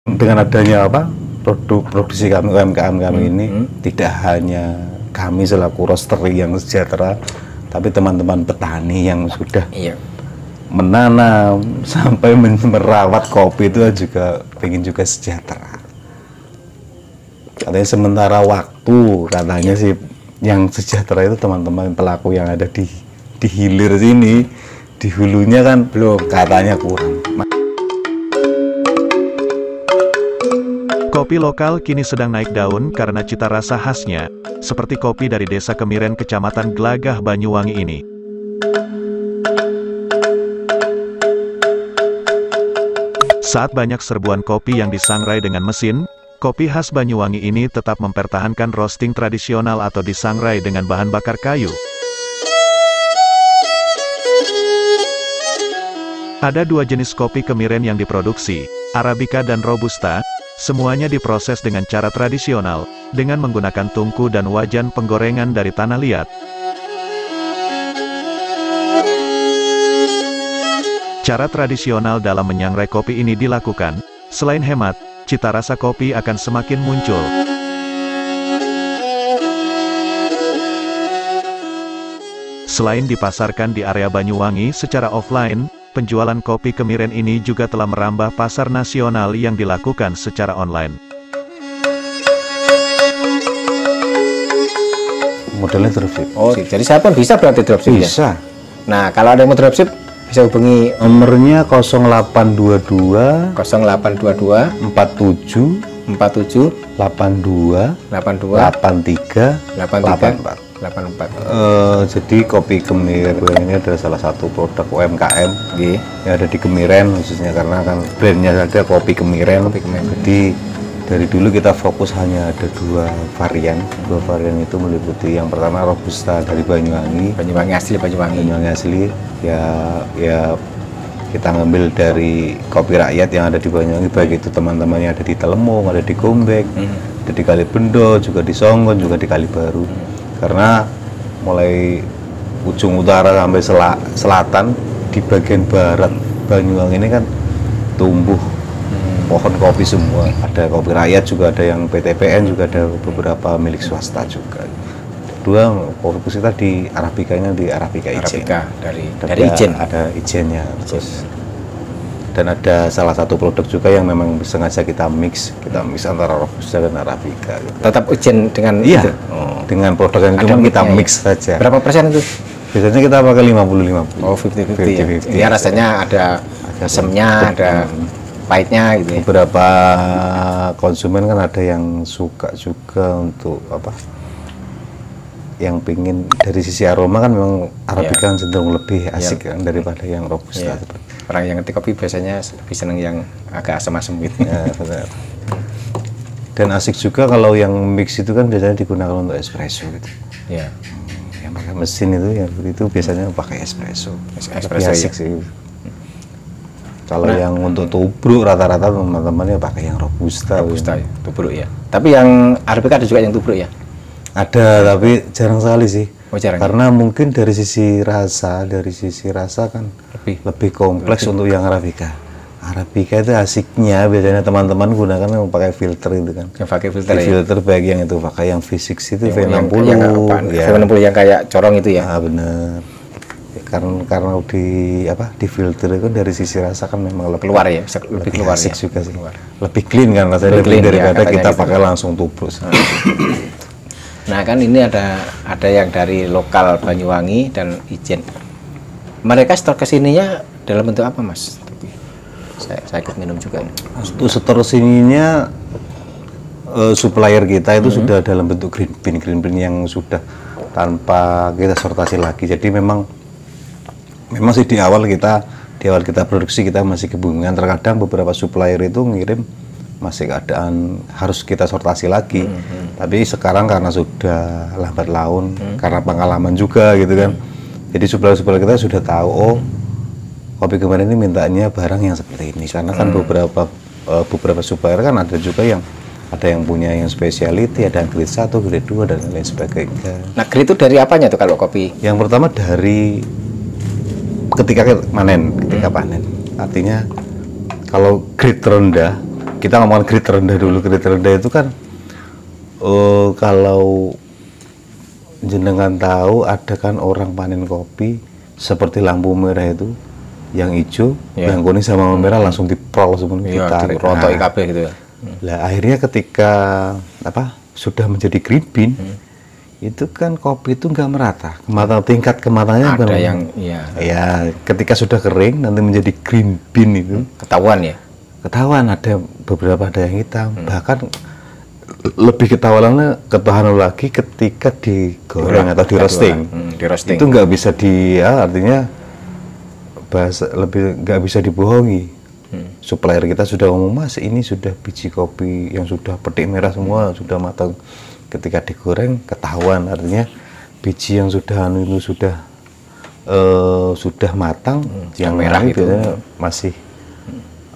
Dengan adanya produksi kami UMKM kami ini tidak hanya kami selaku roastery yang sejahtera, tapi teman-teman petani yang sudah menanam sampai merawat kopi itu juga ingin juga sejahtera. Katanya sementara waktu katanya sih yang sejahtera itu teman-teman pelaku yang ada di hilir sini, di hulunya kan belum, katanya kurang. Kopi lokal kini sedang naik daun karena cita rasa khasnya, seperti kopi dari Desa Kemiren Kecamatan Glagah Banyuwangi ini. Saat banyak serbuan kopi yang disangrai dengan mesin, kopi khas Banyuwangi ini tetap mempertahankan roasting tradisional atau disangrai dengan bahan bakar kayu. Ada dua jenis kopi kemiren yang diproduksi, Arabica dan Robusta. Semuanya diproses dengan cara tradisional, dengan menggunakan tungku dan wajan penggorengan dari tanah liat. Cara tradisional dalam menyangrai kopi ini dilakukan, selain hemat, cita rasa kopi akan semakin muncul. Selain dipasarkan di area Banyuwangi secara offline, penjualan kopi kemiren ini juga telah merambah pasar nasional yang dilakukan secara online. Modelnya dropship. Oh, jadi siapa bisa berarti dropship? Bisa. Ya? Nah, kalau ada yang mau dropship bisa hubungi nomornya 0822 0822 47 82 83 84. Jadi kopi Kemiren ini adalah salah satu produk UMKM yang ada di Kemiren, khususnya karena kan brandnya ada kopi Kemiren. Jadi dari dulu kita fokus hanya ada dua varian itu meliputi yang pertama Robusta dari Banyuwangi asli ya kita ngambil dari kopi rakyat yang ada di Banyuwangi, baik itu teman-teman yang ada di Telemung, ada di Gombek, ada di Kalibendo, juga di Songgon, juga di Kalibaru. Karena mulai ujung utara sampai selatan, di bagian barat Banyuwangi ini kan tumbuh pohon kopi semua. Ada kopi rakyat juga, ada yang PTPN juga, ada beberapa milik swasta juga. Kedua, fokus kita di Arabicanya, di Arabica Ijen. Dari Ijen. Ada Ijennya. Terus dan ada salah satu produk juga yang memang sengaja kita mix antara Robusta dan Arabica gitu. Tetap Ijen dengan itu? Dengan produk yang itu kita mix saja. Berapa persen itu? Biasanya kita pakai 50-50. Oh, 50-50 ya. Ya rasanya ada asamnya, ada pahitnya gitu ya. Beberapa konsumen kan ada yang suka juga untuk yang pingin dari sisi aroma kan memang Arabica cenderung lebih asik kan daripada yang Robusta. Orang yang ngerti kopi biasanya lebih seneng yang agak asam-asam gitu. Ya, benar. Dan asik juga kalau yang mix itu kan biasanya digunakan untuk espresso gitu. Ya. Yang pakai mesin itu biasanya pakai espresso. Lebih asik sih. Kalau yang untuk tubruk rata-rata teman-temannya pakai yang Robusta ya, tubruk ya. Tapi yang Arabica ada juga yang tubruk ya? Ada, tapi jarang sekali sih. Oh, jarang. Karena mungkin dari sisi rasa kan lebih kompleks untuk yang Arabica. Arabica itu asiknya biasanya teman-teman gunakan yang pakai filter itu kan. Yang pakai filter filter baik yang itu pakai yang V6 itu V60. V60 yang kayak corong itu ya. Bener. Karena di filter itu kan dari sisi rasa kan memang lebih keluar ya, lebih keluar asik ya. juga sih. Lebih clean kan rasanya, lebih clean daripada kita pakai langsung tubruk. Nah kan ini ada yang dari lokal Banyuwangi dan Ijen. Mereka stok kesininya dalam bentuk apa, Mas? Saya ikut minum juga. Untuk setor sininya supplier kita itu sudah dalam bentuk green bean yang sudah tanpa kita sortasi lagi. Jadi memang sih di awal kita produksi kita masih kebingungan. Terkadang beberapa supplier itu ngirim masih keadaan harus kita sortasi lagi. Tapi sekarang karena sudah lambat laun, karena pengalaman juga gitu kan. Jadi supplier kita sudah tahu, kopi kemarin ini mintanya barang yang seperti ini. Karena kan beberapa supplier kan ada juga yang punya yang specialty, ada yang grade 1, grade 2 dan lain sebagainya. Nah, grade itu dari apanya tuh kalau kopi? Yang pertama dari ketika panen. Artinya kalau grade terendah kita ngomongin grade terendah dulu. Grade terendah itu kan kalau jenengan tahu ada kan orang panen kopi seperti lampu merah itu, yang hijau, yang kuning sama merah langsung diprol semua, ditarik, rontok IKB gitu ya. Lah akhirnya ketika sudah menjadi green bean, itu kan kopi itu nggak merata, tingkat kematangannya ada yang ya ketika sudah kering nanti menjadi green bean itu ketahuan ya. Ketahuan ada beberapa ada yang hitam, bahkan lebih ketahuan lagi ketika digoreng atau di roasting. Itu nggak bisa artinya bahasa lebih nggak bisa dibohongi. Supplier kita sudah ngomong, Mas ini sudah biji kopi yang sudah petik merah semua, sudah matang. Ketika digoreng ketahuan, artinya biji yang sudah itu sudah matang, yang merah itu masih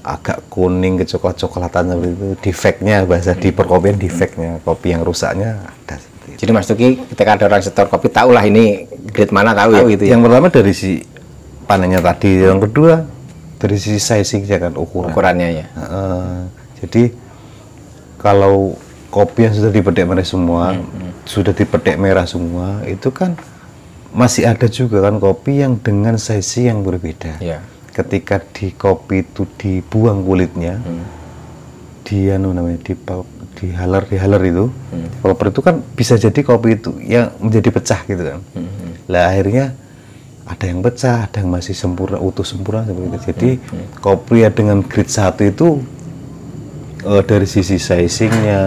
agak kuning kecoklat-coklatan seperti itu. Defeknya bahasa di perkopian, defeknya kopi yang rusaknya ada. Jadi Mas Tuki ketika ada orang setor kopi tahulah ini grade mana tahu ya gitu. Yang pertama dari si panennya tadi, yang kedua dari sisi sizingnya kan ukurannya ya. Jadi kalau kopi yang sudah dipetik merah semua, sudah dipetik merah semua, itu kan masih ada juga kan kopi yang dengan size yang berbeda. Ketika di kopi itu dibuang kulitnya, dihaler itu, pulper itu kan bisa jadi kopi itu yang menjadi pecah gitu kan. Lah akhirnya ada yang pecah, ada yang masih sempurna, utuh sempurna seperti itu. Jadi kopi dengan grade 1 itu dari sisi sizingnya,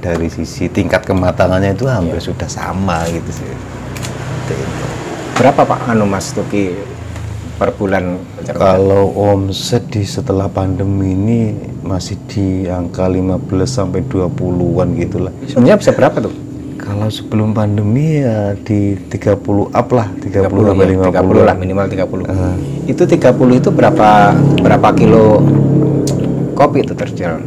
dari sisi tingkat kematangannya itu hampir sudah sama gitu sih. Berapa Pak Mas Tuki per bulan? Kalau omset setelah pandemi ini masih di angka 15 sampai 20-an gitulah. Sebenarnya bisa berapa tuh? Kalau sebelum pandemi ya di 30 up lah, 30 sampai 50 lah, minimal 30. Itu 30 itu berapa kilo kopi itu terjual?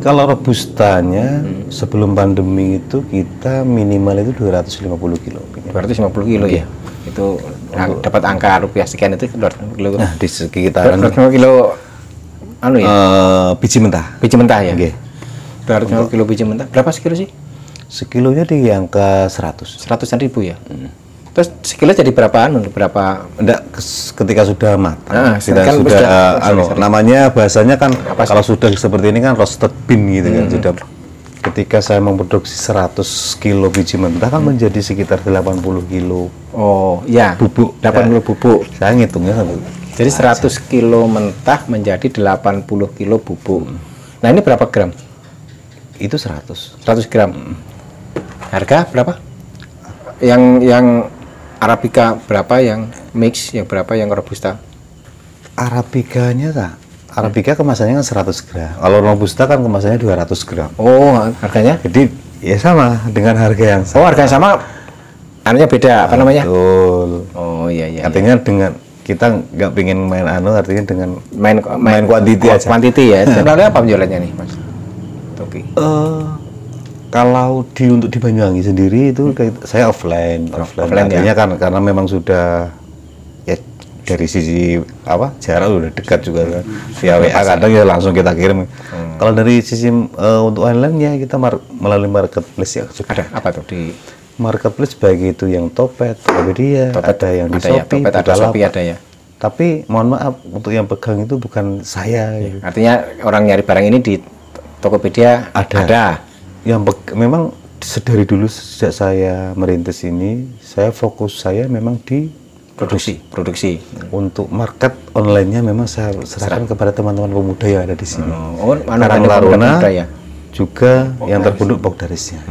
Kalau robustanya sebelum pandemi itu kita minimal itu 250 kilo. 250 kilo ya? Itu dapat angka rupiah sekian itu 250 kilo. Nah, di sekitaran 250 kilo biji mentah. Biji mentah ya? 250 kilo biji mentah. Berapa sekilo sih? Sekilonya di angka 100. 100-an ribu ya? Terus sekilo jadi berapaan? Enggak, ketika sudah matang. Kan sudah namanya bahasanya kan kalau sudah seperti ini kan roasted bean gitu kan. Sudah ketika saya memproduksi 100 kilo biji mentah kan menjadi sekitar 80 kilo. Oh, ya. Bubuk. 80 bubuk. Saya ngitungnya kan. Jadi 100 kilo mentah menjadi 80 kilo bubuk. Nah, ini berapa gram? Itu 100 gram. Harga berapa? Yang Arabica berapa, yang mix, yang berapa, yang Robusta? Arabicanya Arabica kemasannya kan 100 gram. Kalau Robusta kan kemasannya 200 gram. Oh, harganya? Jadi ya sama dengan harga yang sama. Oh, harga yang sama. Anunya beda, apa namanya? Betul. Oh, iya. Artinya dengan kita nggak pengen main artinya dengan main kuantiti aja. Kuantiti ya. Sebenarnya apa penjualannya nih, Mas? Oke. Kalau untuk di Banyuwangi sendiri itu saya offline artinya kan karena memang sudah ya dari sisi jarak udah dekat juga kan, via WA kadang ya langsung kita kirim. Kalau dari sisi untuk online ya kita melalui marketplace ya. Ada apa tuh di marketplace, baik itu yang Topet, Tokopedia, ada yang di Shopee, ada ya. Tapi mohon maaf untuk yang pegang itu bukan saya. Ya, artinya orang nyari barang ini di Tokopedia ada. Yang memang dari dulu sejak saya merintis ini, fokus saya memang di produksi. Untuk market online-nya memang saya serahkan kepada teman-teman pemuda yang ada di sini. Karang Taruna ya? Juga yang terpenduk Pokdarisnya.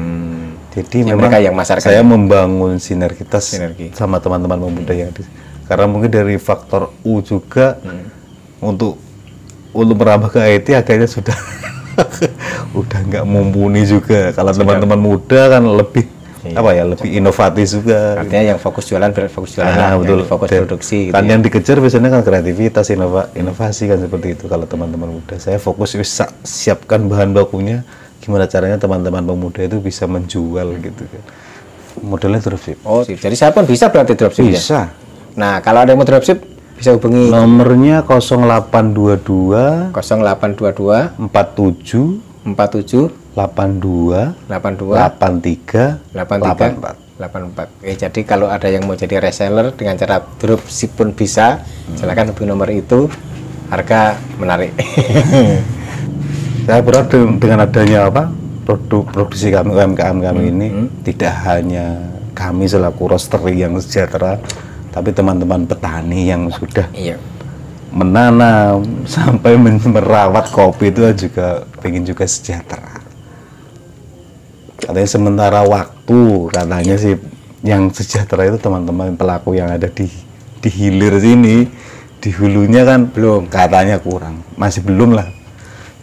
Jadi yang memang yang saya membangun sinergitas sama teman-teman pemuda yang ada. Karena mungkin dari faktor U juga untuk merambah ke IT akhirnya sudah udah nggak mumpuni juga. Kalau teman-teman muda kan lebih lebih inovatif juga. Artinya yang fokus jualan betul. Fokus produksi kan gitu yang dikejar biasanya kan kreativitas, inovasi kan seperti itu. Kalau teman-teman muda, saya fokus bisa siapkan bahan bakunya, gimana caranya teman-teman pemuda itu bisa menjual gitu kan. Modelnya dropship. Oh, jadi saya pun bisa berarti dropship bisa. Nah, kalau ada yang mau dropship bisa hubungi nomornya 0822 0822 47 47 82 82 83 83 84. Oke, jadi kalau ada yang mau jadi reseller dengan cara dropship pun bisa, silakan hubungi nomor itu. Harga menarik. Saya berharap dengan adanya produksi kami UMKM kami ini tidak hanya kami selaku roastery yang sejahtera, tapi teman-teman petani yang sudah Iya. menanam sampai merawat kopi itu juga pengen juga sejahtera. Katanya sementara waktu katanya sih yang sejahtera itu teman-teman pelaku yang ada di hilir sini, di hulunya kan belum, katanya kurang, masih belum lah,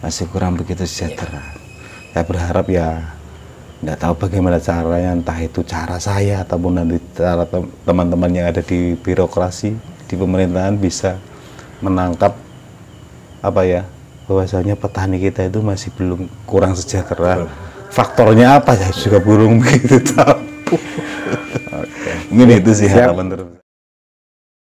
masih kurang begitu sejahtera. Saya berharap ya, nggak tahu bagaimana caranya, entah itu cara saya ataupun nanti cara teman-teman yang ada di birokrasi di pemerintahan bisa menangkap bahwasanya petani kita itu masih belum kurang sejahtera. Faktornya apa ya juga belum begitu tahu. Mungkin itu sih harapan terus.